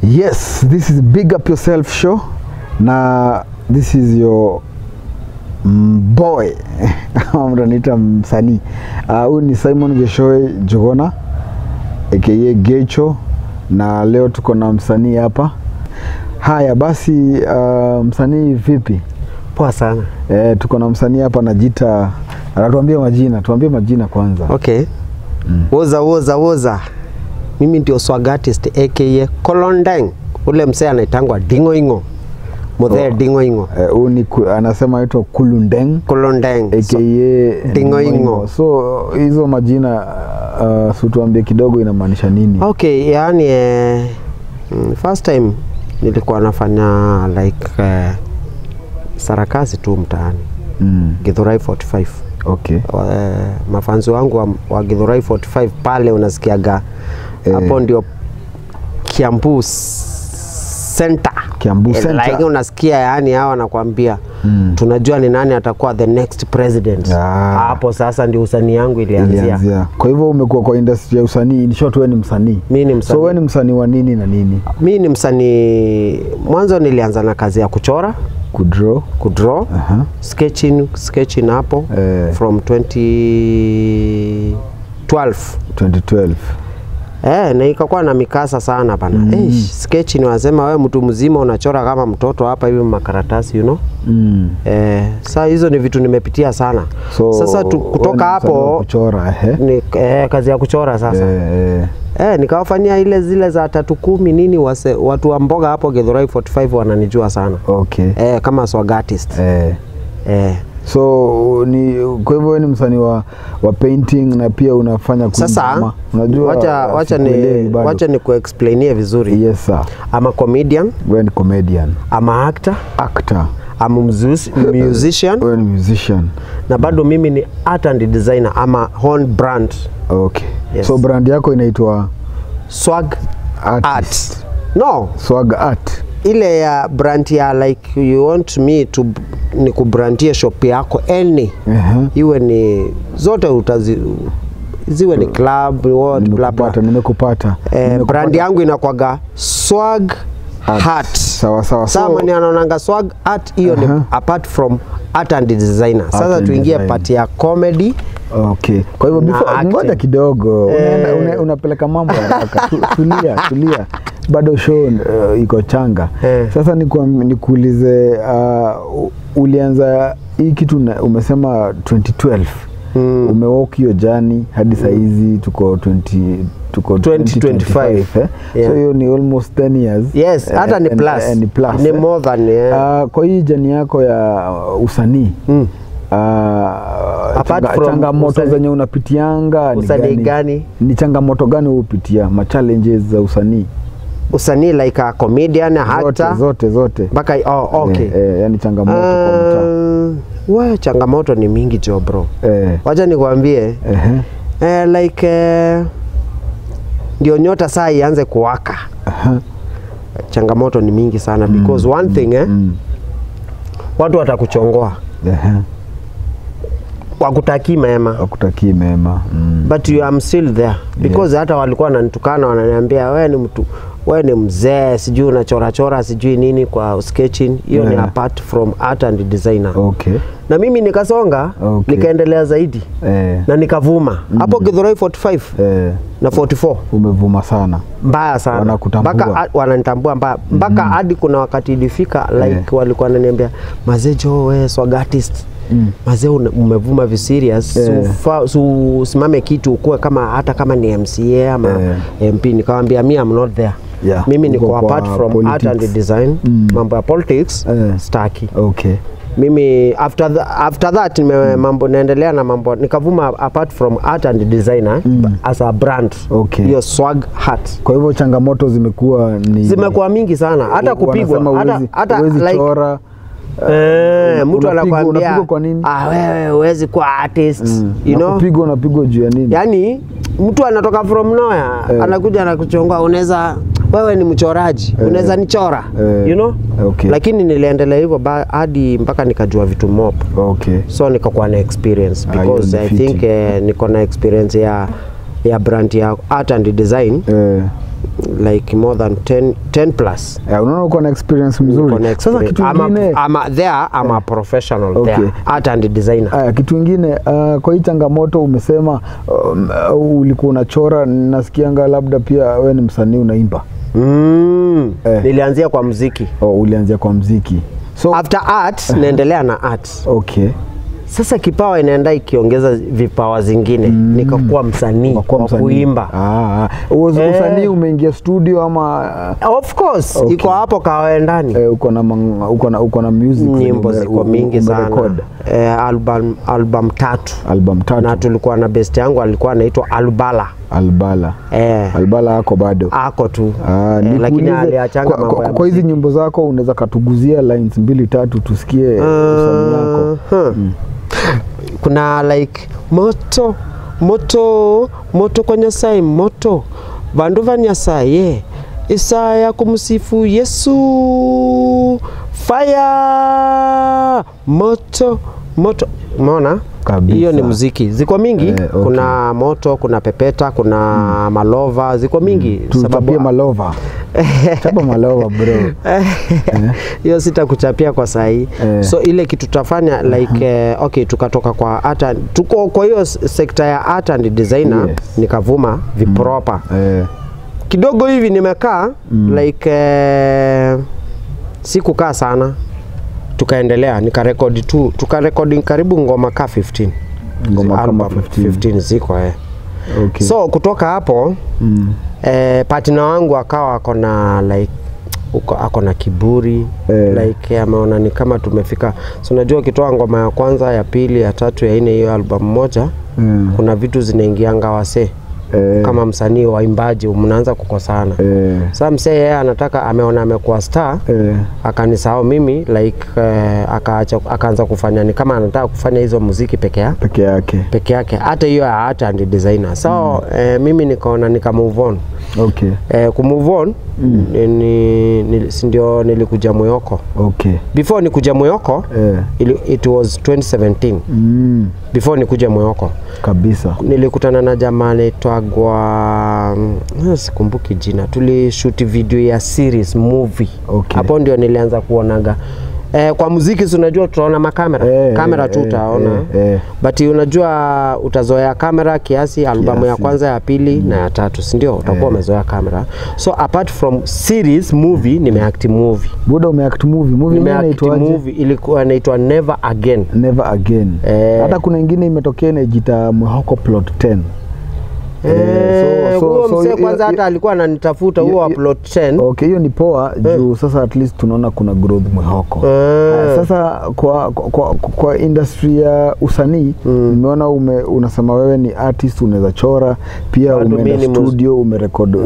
Yes, this is Big Up Yourself show. Na this is your boy. Mranita msanii. Huyu ni Simon Geshoe Jogona aka Gecho, na leo tuko na msanii hapa. Haya basi, msanii vipi? Poa sana. Tuko na msanii hapa anajiita, anatuambia majina. Tuambie majina kwanza. Okay. Woza. Mimi ndio swag artist aka Kolondeng. Ule msee anaitangwa Dingoingo. Mother Dingoingo. Uni anasema aitwa Kolondeng aka Dingoingo. So hizo majina tuambie kidogo inamaanisha nini? Okay, yani first time nilikuwa nafanya like sarakasi tu mtaani. Githurai 45. Okay. Mafanzi wangu wa Githurai 45 pale unasikiaga hapo ndio Kiambu Center. Kiambu Center. Like unasikia yani hao wanakuambia tunajua ni nani atakuwa the next president. Hapo sasa ndio usanii yangu ilianzia. Kwa hivyo umekuwa kwa industry ya usanii, in short wewe ni msanii. Mimi ni msanii. So wewe ni msanii wa nini na nini? Mimi ni msanii, mwanzo nilianza na kazi ya kuchora, kudraw, sketching hapo from 2012. Na ikakuwa na mikasa sana bana. Sketch ni wasema wewe mtu mzima unachora kama mtoto hapa hivi makaratasi, you know. Sasa hizo ni vitu nimepitia sana. So, sasa kutoka hapo kuchora ni kazi ya kuchora sasa. Nikawafanyia ile zile za 310 nini watu wa mboga hapo Githurai 45 wananijua sana. Okay. Kama swag artist. So kwa hivyo ni msanii wa painting na pia unafanya sasa, unajua wacha ni kuexplainia vizuri. Yes sir. I'm a comedian. Wewe ni comedian. I'm a actor. I'm a musician. Wewe ni musician. Na bado mimi ni art and designer. I'm a own brand. Okay. Yes. So brand yako inaitwa Swag Art. No. Swag Art. Ile ya brand ya like you want me to ni kubrandia shop yako iwe ni zote ziwe ni club what blah blah. Nimekupata. Brand yangu inakuaga Swag Art. Sawa. Sasa mimi anaonanga Swag Art hiyo ni apart from art and designer. Sasa tuingie part ya comedy. Okay. Kwa hivyo ngoja kidogo. Unapeleka mambo haraka. Tulia. Bado show iko changa. Sasa nikuulize, ulianza hii kitu umesema 2012. Umewalk hiyo journey hadi saa hizi tuko 2025. So hiyo ni almost 10 years. Yes, hata ni plus. Ni more than kwa hii journey yako ya usanii. Changamoto zenye unapitianga ni gani? Ni changamoto gani upitia? Ma challenges za usanii like a comedian, actor zote baka okay. Yani changamoto kwa mtaa. Changamoto ni mingi jo bro. Wacha nikwambie like ndio nyota saa ianze kuwaka. Changamoto ni mingi sana because one thing watu watakuchongoa. Wakutakii mema. But you am still there because hata walikuwa wananitukana wananiambia wewe ni mzee, sijui unachora sijui nini kwa sketching. Hiyo ni apart from art and designer. Okay. Na mimi nikasonga, nikaendelea zaidi. Na nikavuma. Hapo Githurai 45 na 44. Umevuma sana. Mbaya sana. Mpaka wananitambua mbaya. Mpaka hadi kuna wakati ilifika like walikuwa wananiambia, "Mazejo wewe swag artist." Mazee umevuma vi serious. Simame kitu ukue kama hata kama ni MCA ama MP. Nikamwambia mimi I'm not there. Mimi niko apart from politics. Art and design. Mambo ya politics staki. Okay. Mimi after that mambo naendelea na mambo nikavuma apart from art and designer as a brand. Okay. Hiyo Swag Art. Kwa hivyo changamoto zimekuwa mingi sana. Hata kupigwa hata like chora. Mtu anakuambia wewe huwezi kuwa artist, you know. Unapigwa juu ya nini? Yani mtu anatoka from nowhere anakuja anakuchongoa, unaweza wewe ni mchoraji, unaweza nichora, you know. Okay. Lakini niliendelea hivyo hadi mpaka nikajua vitu mob. Okay. So nikakuwa na experience because I think niko na experience ya brand ya art and design. like more than 10 plus. Unaona uko na experience mzuri. Sasa kitu kingine I'm a professional there, art and designer. Kitu kingine kwa hii changamoto umesema ulikuwa unachora, nasikianga labda pia wewe ni msanii unaimba. Nilianzia kwa muziki. Ulianzia kwa muziki. So after art naendelea na art. Okay. Sasa kipawa inaenda ikiongeza vipawa zingine, nikakuwa msanii wa kuimba. Usanii umeingia studio ama? Of course, iko hapo kawa ndani. Uko na music, nyimbo ziko mingi sana. Album 3. Album 3. Na tulikuwa na best yangu alikuwa anaitwa Albala. Albala ako bado. Ako tu. Lakini aliachanga mambo ya kwa hizi nyimbo zako unaweza katuguzia lines 2-3 tusikie usanii yako. Kuna like moto kwa Nyasaye, moto bandu va Nyasaye, Isaya kumsifu Yesu, fire, moto. Umeona? Hiyo ni muziki. Ziko mingi. Okay. Kuna moto, kuna pepeta, kuna malova, ziko mingi. Sababu malova. Chapa malova bro. Hiyo sitakuchapia kwa sahi. So ile kitu tutafanya like okay, tukatoka kwa hata tuko kwa hiyo sekta ya art and designer, nikavuma viproper. Kidogo hivi nimekaa like sikukaa sana. Tukaendelea tukarekodi karibu ngoma ka 15. Ngoma kama 15 ziko Okay. So kutoka hapo partner wangu akawa akona like akona kiburi like ameona ni kama tumefika. So unajua ukitoa ngoma ya kwanza, ya pili, ya tatu, ya 4, hiyo album moja kuna vitu zinaingianga wase. Kama msanii waimbaji mnaanza kukosana. Sasa msee yeye anataka, ameona amekuwa star, akanisahau mimi like akaanza kufanya ni kama anataka kufanya hizo muziki peke yake. Hata hiyo ya art and designer. So mimi nikaona move on. Okay. Kumove on ndio nilikuja Moyoko. Okay. Before nikuja Moyoko it was 2017. Before nikuja Moyoko kabisa nilikutana na jamaa anaitwa sikumbuki jina. Tulishoot video ya series movie. Okay. Hapo ndio nilianza kuonaga kwa muziki unajua tutaona makamera. Kamera tu utaona. But unajua utazoea kamera kiasi. Albamu ya kwanza, ya pili na ya tatu, si ndio? Utakuwa umezoea kamera. So apart from series movie, nimeact movie. Buda umeact movie inaitwaje? Movie ilikuwa inaitwa Never Again. Hata kuna nyingine imetokea inajiita Moyoko Plot 10. So kwanza hata alikuwa ananitafuta huo upload 10. Okay, hiyo ni poa juu sasa at least tunaona kuna growth Moyoko. Sasa kwa industry ya usanii nimeona unasema wewe ni artist, unaweza chora pia, umeenda studio, umerekodi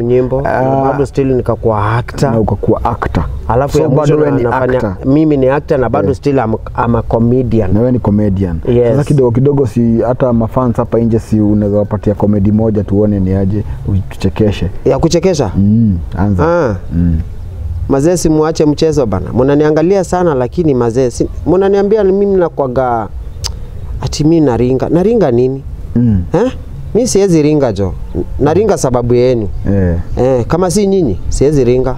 nyimbo. Bado still nikakuwa actor. Na ukakuwa actor. Alafu so bado wewe ni actor. Mimi ni actor na bado still I'm a comedian. Na wewe ni comedian. Yes. Sasa kidogo si hata mafans hapa nje si unaweza wapatia comedy moja tuone ni aje, tuchekeshe. Ya kuchekesha? Anza. Mazee simuache mchezo bana. Mnaniangalia sana lakini mazee mnaniambia mimi nakwaga ati mimi naringa. Naringa nini? Mimi siwezi ringa jo. Naringa sababu yenu. Kama si nyinyi siwezi ringa.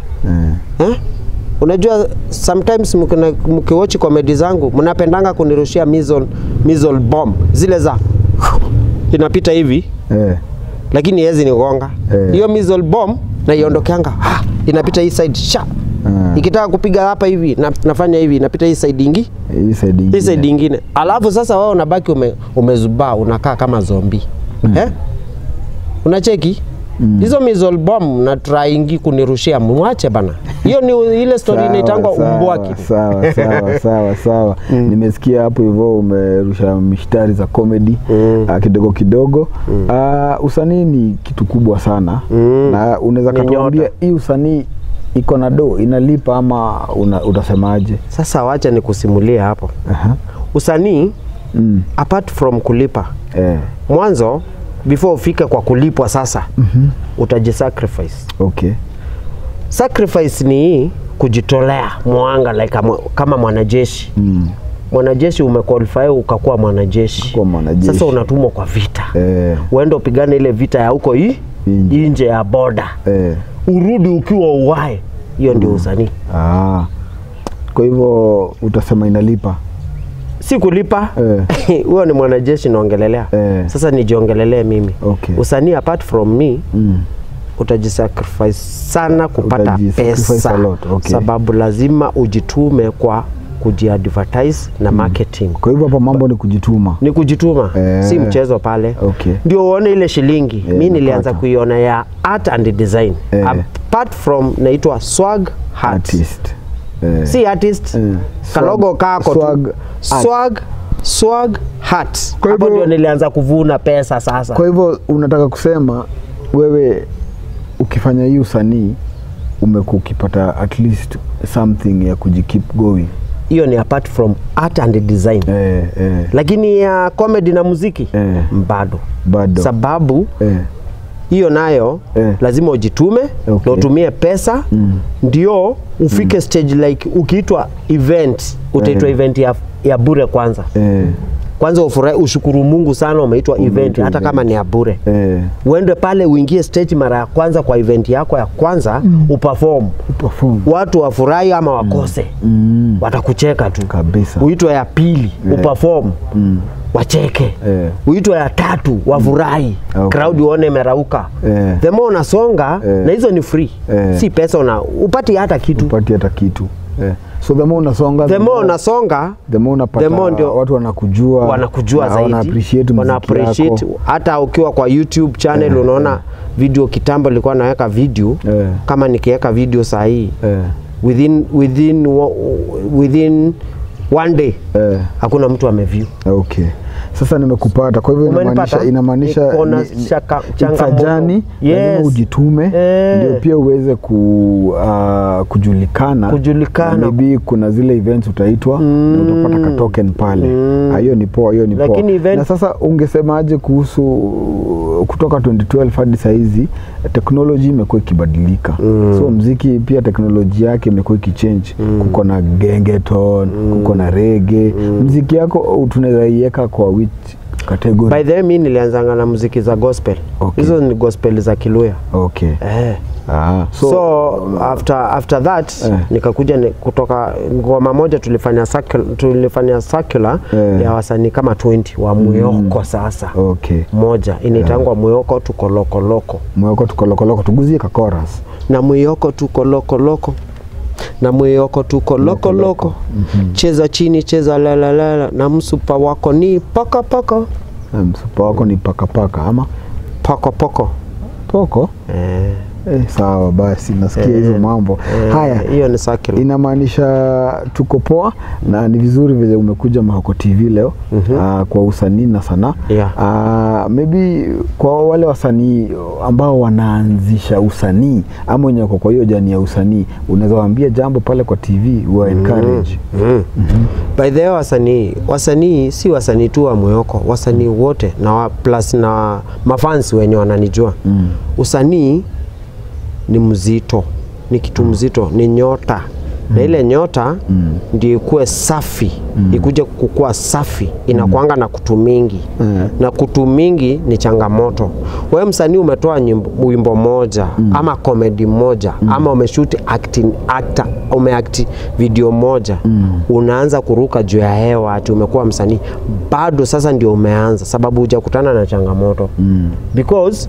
Unajua sometimes mkiwatch comedy zangu mnapendanga kunirushia missile bomb zile za inapita hivi. Lakini yezi nigonga. Hiyo missile bomb na iondokeanga inapita hii side sha. Ikitaka kupiga hapa hivi nafanya hivi, inapita hii side ingi. Hii side ingine. Alafu sasa wewe unabaki umezubaa, unakaa kama zombie. Unacheki? Hizo missile bomb na trying kunirushia, mwache bana. Hiyo ni ile story inaitangwa umbwaki. Sawa. Nimesikia hapo hivyo umerusha mishtari za comedy kidogo. Usanii ni kitu kubwa sana. Na unaweza kutuambia hii usanii iko na inalipa ama utasemaje? Sasa wacha nikusimulie hapo. Usanii apart from kulipa. Mwanzo before ufike kwa kulipwa sasa utajisacrifice. Okay. Sacrifice ni kujitolea mwanga like kama mwanajeshi. Mwanajeshi umequalify ukakuwa mwanajeshi. Sasa unatumwa kwa vita. Uende upigane ile vita ya huko nje ya border. Urudi ukiwa uwae. Hiyo ndio usanii. Kwa hivyo utasema inalipa? Si kulipa. Huyo ni mwanajeshi naongelelea. Sasa nijiongelelea mimi. Usanii apart from me, utajisacrifice sana kupata pesa. Sababu lazima ujitume kwa kujiadvertise na marketing. Kwa hivyo hapa mambo ni kujituma. Ni kujituma. Si mchezo pale. Ndio uone ile shilingi. Mimi nilianza kuiona ya art and design. Apart from naitwa swag artist. Si artist. Kalogo kako swag hat. Hapo ndio nilianza kuvuna pesa sasa. Kwa hivyo unataka kusema wewe ukifanya hii usanii umekupata at least something ya kujikeep going? Hiyo ni apart from art and design. Lakini ya comedy na muziki bado. Sababu hiyo nayo lazima ujitume na utumie pesa ndio ufike stage like ukiitwa event utaitwa event ya bure kwanza. Kwanza ufurahi, ushukuru Mungu sana umeitwa event hata kama ni ya bure. Uende pale uingie stage mara ya kwanza kwa event yako ya kwanza uperform. Watu wafurahi ama wakose. Watakucheka tu. Kabisa. Uitwe ya pili uperform. Wacheke. Uitwe ya tatu wafurahi. Crowd uone imerauka. The more unasonga na hizo ni free. Si pesa upati hata kitu. So the more unasonga, the more unapata watu wanakujua zaidi, wana appreciate hata ukiwa kwa YouTube channel unaona video kitambo nilikuwa naweka video kama nikiweka video saa hii within one day hakuna mtu ameview. Sasa nimekupata. Kwa hivyo inamaanisha changamoto. Lazima ujitume ndio pia uweze kujulikana. Maybe kuna zile events utaitwa na utapata ka token pale. Hiyo ni poa, Na sasa ungesemaje kuhusu kutoka 2012 hadi saa hizi technology imekuwa ikibadilika. So muziki pia technology yake imekuwa ikichange. Kuko na gengeton, kuko na reggae. Muziki yako tunaweza iweka kwa which category? By the way mimi nilianza na muziki za gospel. Hizo ni gospel za Kiluya. So after that nikakuja kutoka ngoma moja tulifanya circular ya wasanii kama 20 wa Muyoko sasa. Moja inaitangwa Muyoko tuko loko. Muyoko tuko loko tuguzie ka chorus. Na Muyoko tuko loko. Na Muyoko tuko loko. Cheza chini cheza la na msupa wako ni paka. Msupa wako ni paka ama poko? Sawa basi nasikia hizo mambo. Haya, hiyo ni circle. Inamaanisha tuko poa na ni vizuri vile umekuja Mahoko TV leo kwa usanii na sanaa. Maybe kwa wale wasanii ambao wanaanzisha usanii ama wenye kwa hiyo jani ya usanii unaweza waambia jambo pale kwa TV wa encourage? By the way wasanii si wasanii tu wa Muyoko, wasanii wote na plus na mafans wenye wananijua. Usanii ni mzito, ni kitu mzito, ni nyota. Na ile nyota ndio ikuwe safi, ikuje kukua safi, inakuanga na kutu mingi. Na kutu mingi ni changamoto. Wewe msanii umetoa wimbo moja ama comedy moja ama umeshoot actor umeact video moja, unaanza kuruka juu ya hewa ati umekuwa msanii. Bado sasa ndio umeanza sababu hujakutana na changamoto. Because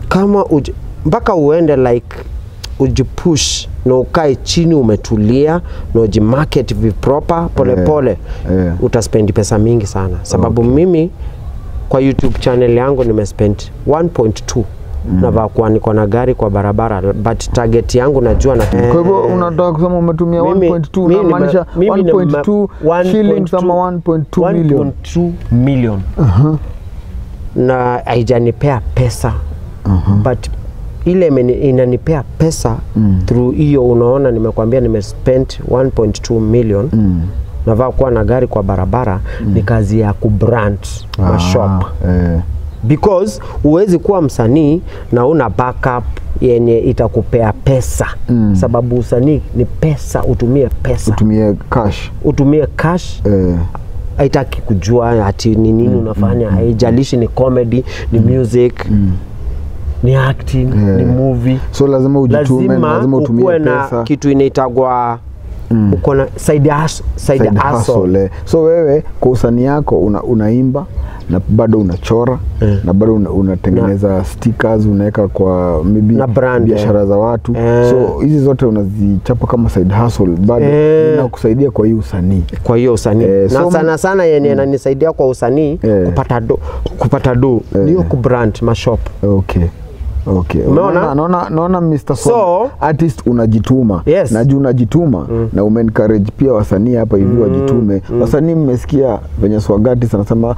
kama mpaka uende like ujipush na ukae chini umetulia na ujimarket viproper pole utaspend pesa mingi sana. Sababu mimi kwa YouTube channel yangu nimespend 1.2 na kwa niko na gari kwa barabara but target yangu najua na kwa hivyo unataka kusema umetumia 1.2 na maanisha 1.2 shillings ama 1.2 million? 1.2 million. Na haijanipea pesa. But ile inanipea pesa through hiyo. Unaona nimekwambia nimespend 1.2 million. Navaa kuwa na gari kwa barabara ni kazi ya kubrand shop. Because uwezi kuwa msanii na una backup yenye itakupea pesa. Sababu usanii ni pesa, utumie cash. Haitaki kujua ati ni nini unafanya. Haijalishi ni comedy, ni music. ni acting, ni movie. So lazima ujitume, lazima utumie pesa. Na kitu inaitagwa uko na side hustle. So wewe kwa usanii yako unaimba na bado unachora na bado unatengeneza stickers unaweka kwa maybe biashara za watu. So hizi zote unazichapa kama side hustle bado inakusaidia kwa hiyo usanii. Kwa hiyo usanii. Na sana yenye inanisaidia kwa usanii kupata do ndio kubrand mashop. Okay. Naona Mr. So artist unajituma. Na juu unajituma na umencourage pia wasanii hapa hivi wajitume. Wasanii mmesikia venye Swagati anasema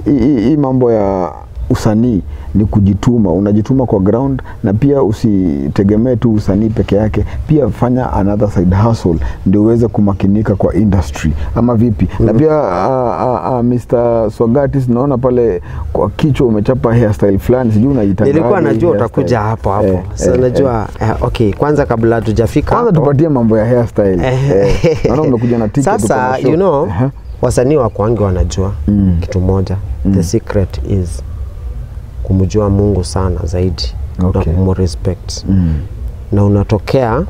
hii mambo ya usanii ni kujituma, unajituma kwa ground na pia usitegemee tu usanii peke yake, pia fanya another side hustle ndio uweze kumakinika kwa industry ama vipi. Na pia Mr. Swagati naona pale kwa kichwa umechapa hairstyle fulani, sijui unaitanga. Nilikuwa najua utakuja hapo. Sasa najua okay, kwanza kabla tujafika kwanza tupatie mambo ya hairstyle. Naona umekuja na ticket. Sasa wasanii wa kwangi wanajua kitu moja, the secret is kumjua Mungu sana zaidi na kumrespect. Na unatokea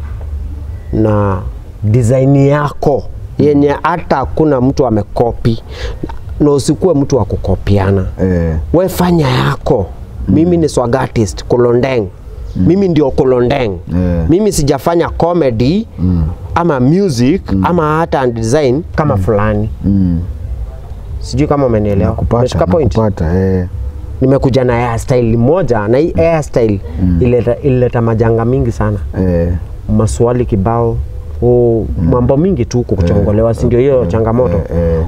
na design yako yenye hata hakuna mtu amekopi, na usikuwe mtu wa kukopiana. Wewe fanya yako. Mimi ni Swagatist Kolondeng. Mimi ndio Kolondeng. Mimi sijafanya comedy ama music ama hata design kama fulani. Sijui kama umenielewa. Umeshika point. Nimekuja na hairstyle moja na hii hairstyle ileta majanga mingi sana. Maswali kibao, mambo mingi tu kuchongolewa, si ndio hiyo changamoto.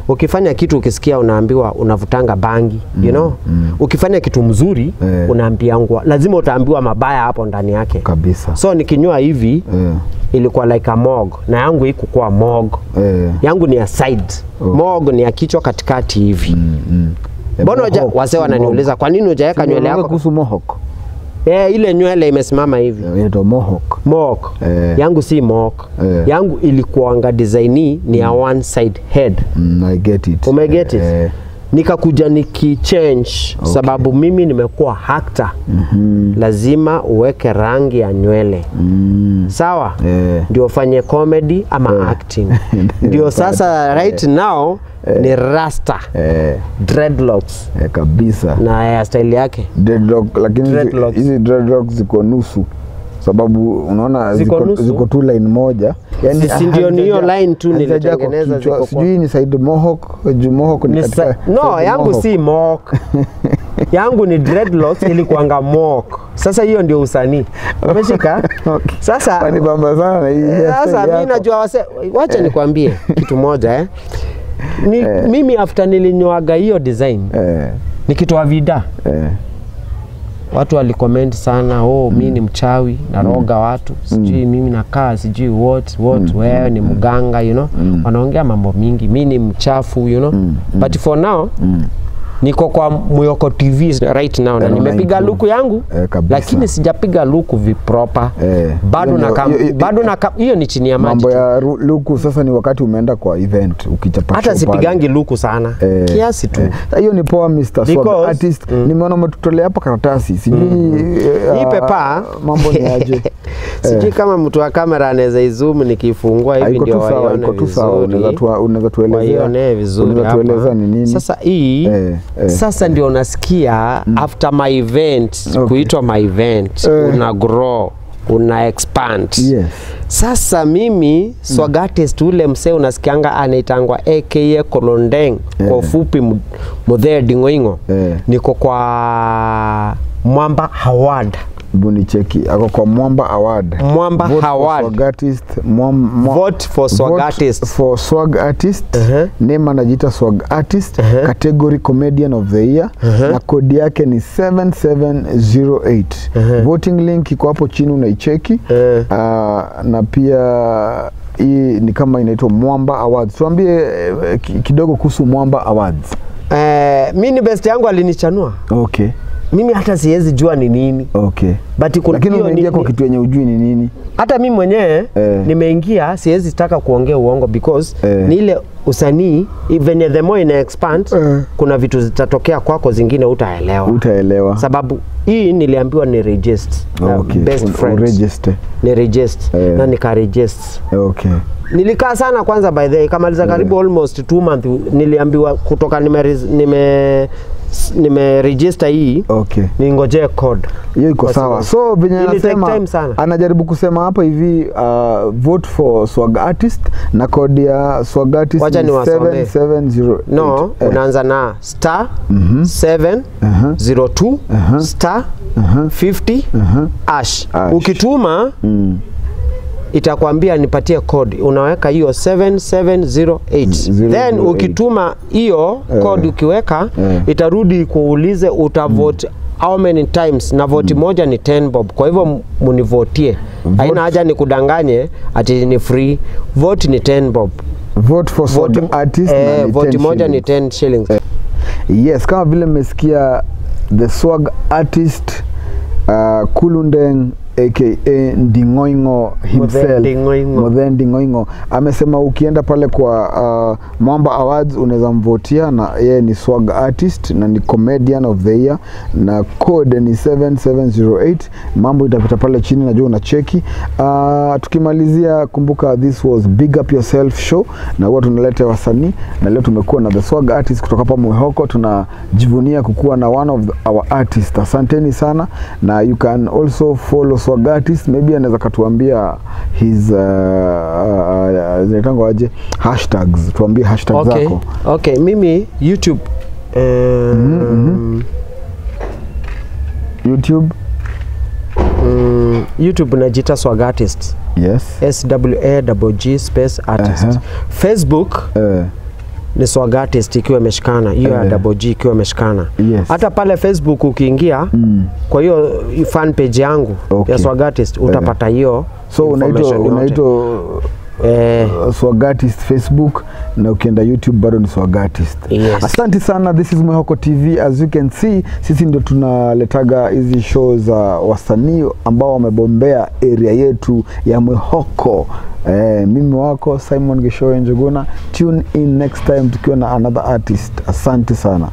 Ukifanya kitu ukisikia unaambiwa unavutanga bangi, you know. Ukifanya kitu mzuri unaambiwa lazima utaambiwa mabaya hapo ndani yake kabisa. So nikinywa hivi ilikuwa like a mog, na yangu ikuwa mog. Yangu ni ya side. Mog ni ya kichwa katikati hivi. Mbona wase wananiuliza kwa nini hujaweka nywele yako kuhusu mohawk? Ile nywele imesimama hivi. Inaitwa mohawk. Mohawk. Yangu si mohawk. Yangu ilikuanga design ni ya one side head. I get it. Umeget it? Nikakuja nikichange sababu mimi nimekuwa actor. Lazima uweke rangi ya nywele. Sawa? Ndio ufanye comedy ama acting. Ndio sasa right now ni rasta. Dreadlocks. Kabisa. Na hairstyle yake. Dreadlock, lakini hizi dreadlocks ziko nusu. Sababu unaona ziko tu line moja. Yani si ndio hiyo line tu nilitengeneza ziko kwa. Sijui ni side mohawk, mohawk ni katika. No, yangu si mohawk. Yangu ni dreadlocks ilikuanga mohawk. Sasa hiyo ndio usanii. Umeshika? Sasa ni bamba sana hii. Sasa mimi najua wacha nikwambie kitu moja mimi after nilinyoaga hiyo design nikitoa vida watu walicomment sana, mimi ni mchawi na roga watu, sijui mimi nakaa sijui what wewe ni mganga, you know. Wanaongea mambo mingi, mimi ni mchafu, you know. But for now niko kwa Muyoko TV right now na nimepiga luku yangu lakini sijapiga luku viproper. Bado na hiyo ni chini ya maji. Mambo ya luku sasa ni wakati umeenda kwa event ukichapa. Hata sipigangi luku sana. Kiasi tu. Hiyo ni poa Mr. Swag Artist. Nimeona umetutolea hapa karatasi. Sijui hii pepa mambo ni aje. Sijui kama mtu wa kamera anaweza izoom nikifungua hivi ndio waione vizuri. Unaweza tueleza ni nini? Sasa hii sasa ndio nasikia after my event, kuitwa my event, una grow, una expand. Sasa mimi Swagatist ule msee unasikianga anaitangwa AKA Kolondeng kwa ufupi Muthee Dingoingo. Niko kwa Mwamba Award. Buni cheki ako kwa Mwamba Award. Mwamba Award. Vote for Swagatist. For Swag Artist. Name anajiita Swag Artist. Category Comedian of the Year. Na kodi yake ni 7708. Voting link iko hapo chini unaicheki. Na pia hii ni kama inaitwa Mwamba Awards. Tuambie kidogo kuhusu Mwamba Awards. Mimi ni best yangu alinichanua. Mimi hata siwezi jua ni nini. But kuna lakini umeingia kwa kitu yenye ujui ni nini. Hata mimi mwenyewe nimeingia siwezi taka kuongea uongo because ni ile usanii even the more ina expand kuna vitu zitatokea kwako zingine utaelewa. Sababu hii niliambiwa ni register. Okay. Best friends. Register. Ni register. Na nika register. Okay. Nilikaa sana kwanza by the way, kamaliza karibu almost 2 months, niliambiwa kutoka nime register hii. Okay. Ningoje code. Hiyo iko sawa. So venye anasema anajaribu kusema hapa hivi vote for Swag Artist na code ya Swag Artist 770. No, unaanza na star 702 star 50 hash. Ukituma itakwambia nipatie code, unaweka hiyo 7708. Then ukituma hiyo code ukiweka itarudi kuulize utavote how many times, na vote moja ni 10 bob. Kwa hivyo munivotie. Haina haja ni kudanganye ati ni free. Vote ni 10 bob. Vote for Swag Artist na vote moja ni 10 shillings. Yes, kama vile mmesikia the Swag Artist Kulundeng aka Ndingoingo himself, Muthen Ndingoingo amesema ukienda pale kwa Mwamba Awards unaweza mvotia, na yeye ni Swag Artist na ni Comedian of the Year na code ni 7708. Mambo itapita pale chini, najua unacheki. Tukimalizia, kumbuka this was Big Up Yourself show, na huwa tunaleta wasanii, na leo tumekuwa na the Swag Artist kutoka hapa Mwihoko. Tunajivunia kukuwa na one of our artists. Asanteni sana, na you can also follow Swag Artist. Maybe anaweza katuambia his zinaitangwa aje hashtags, tuambie hashtags zako. Okay, mimi YouTube YouTube najita Swag Artist. Yes. SWAG space artist. Facebook ni Swag Artist ikiwa imeshikana, hiyo ya double G ikiwa imeshikana. Hata pale Facebook ukiingia kwa hiyo fan page yangu ya Swag Artist utapata hiyo. So unaitwa Swag Artist Facebook, na ukienda YouTube bado ni Swag Artist. Asante sana. This is Mwihoko TV. As you can see, sisi ndio tunaletaga hizi show za wasanii ambao wamebombea area yetu ya Mwihoko. Mimi wako Simon Gishoe Njuguna. Tune in next time tukiwa na another artist. Asante sana.